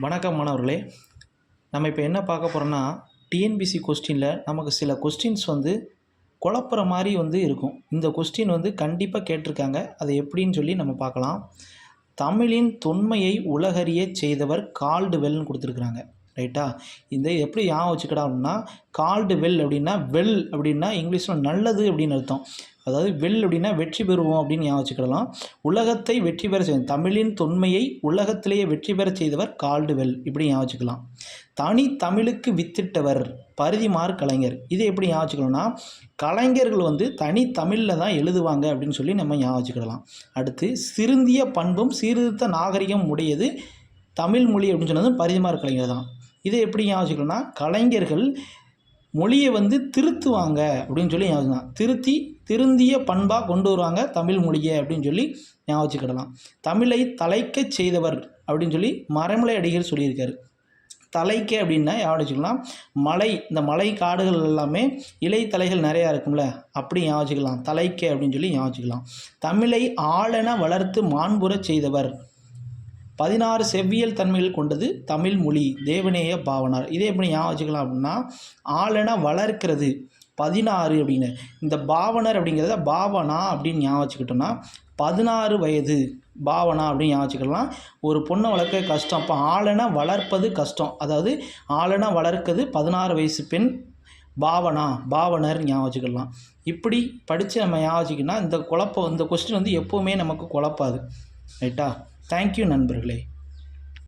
வணக்கம் மாணவர்களே. நம்ம இப்போ என்ன பார்க்க போகிறோன்னா, டிஎன்பிசி கொஸ்டினில் நமக்கு சில கொஸ்டின்ஸ் குழப்புற மாதிரி இருக்கும். இந்த கொஸ்டின் கண்டிப்பாக கேட்டிருக்காங்க. அது எப்படின்னு சொல்லி நம்ம பார்க்கலாம். தமிழின் தொன்மையை உலகறியச் செய்தவர் கால்டுவெல்னு கொடுத்துருக்குறாங்க. ரைட்டா? இந்த எப்படி ஞாபகம் வச்சுக்கிட்டோம் அப்படின்னா, கால்டுவெல் அப்படின்னா வெல் அப்படின்னா இங்கிலீஷில் நல்லது அப்படின்னு அர்த்தம். அதாவது வெல் அப்படின்னா வெற்றி பெறுவோம் அப்படின்னு ஞாபகம் வச்சுக்கிடலாம். உலகத்தை வெற்றி பெற செய்த தமிழின் தொன்மையை உலகத்திலேயே வெற்றி பெற செய்தவர் கால்டுவெல், இப்படி ஞாபகம் வச்சுக்கலாம். தனி தமிழுக்கு வித்திட்டவர் பரிதிமாறு கலைஞர். இதை எப்படி ஞாபகம் வச்சுக்கலாம்னா, கலைஞர்கள் தனி தமிழில் தான் எழுதுவாங்க அப்படின்னு சொல்லி நம்ம ஞாபகம் வச்சுக்கிடலாம். அடுத்து சிறுந்திய பண்பும் சீர்திருத்த நாகரிகம் உடையது தமிழ் மொழி அப்படின்னு சொன்னது பரிதிமாறு கலைஞர் தான். இதை எப்படி ஞாபகம் வச்சுக்கலாம்னா, கலைஞர்கள் மொழியை திருத்துவாங்க அப்படின்னு சொல்லி ஞாபகம், திருந்திய பண்பாக கொண்டு வருவாங்க தமிழ் மொழியை அப்படின்னு சொல்லி ஞாபகம் வச்சுக்கிடலாம். தமிழை தலைக்க செய்தவர் அப்படின்னு சொல்லி மறைமலை அடிகள் சொல்லியிருக்காரு. தலைக்க அப்படின்னா ஞாபகம் வச்சுக்கலாம், மலை, இந்த மலை காடுகள் எல்லாமே இலை தலைகள் நிறையா இருக்கும்ல, அப்படி ஞாபகம் வச்சுக்கலாம். தலைக்க அப்படின்னு சொல்லி ஞாபகம் வச்சுக்கலாம். தமிழை ஆளென வளர்த்து மாண்புற செய்தவர் 16 செவ்வியல் தன்மைகள் கொண்டது தமிழ் மொழி தேவநேய பாவனார். இதே எப்படி ஞாபகம் வச்சுக்கலாம் அப்படின்னா, ஆளென வளர்க்கிறது 16 அப்படின்னு. இந்த பாவனர் அப்படிங்கிறத பாவனா அப்படின்னு ஞாபகம் வச்சுக்கிட்டோம்னா 16 வயது பாவனா அப்படின்னு ஞாபகம் வச்சுக்கலாம். ஒரு பொண்ணை வளர்க்க கஷ்டம், அப்போ ஆளென வளர்ப்பது கஷ்டம். அதாவது ஆளென வளர்க்கிறது 16 வயசு பெண் பாவனா, பாவனர் ஞாபகம் வச்சுக்கலாம். இப்படி படித்து நம்ம ஞாபகம் வச்சுக்கிட்டோம்னா இந்த கொஸ்டின் எப்போவுமே நமக்கு குழப்பாது. ரைட்டா? தேங்க்யூ நண்பர்களே.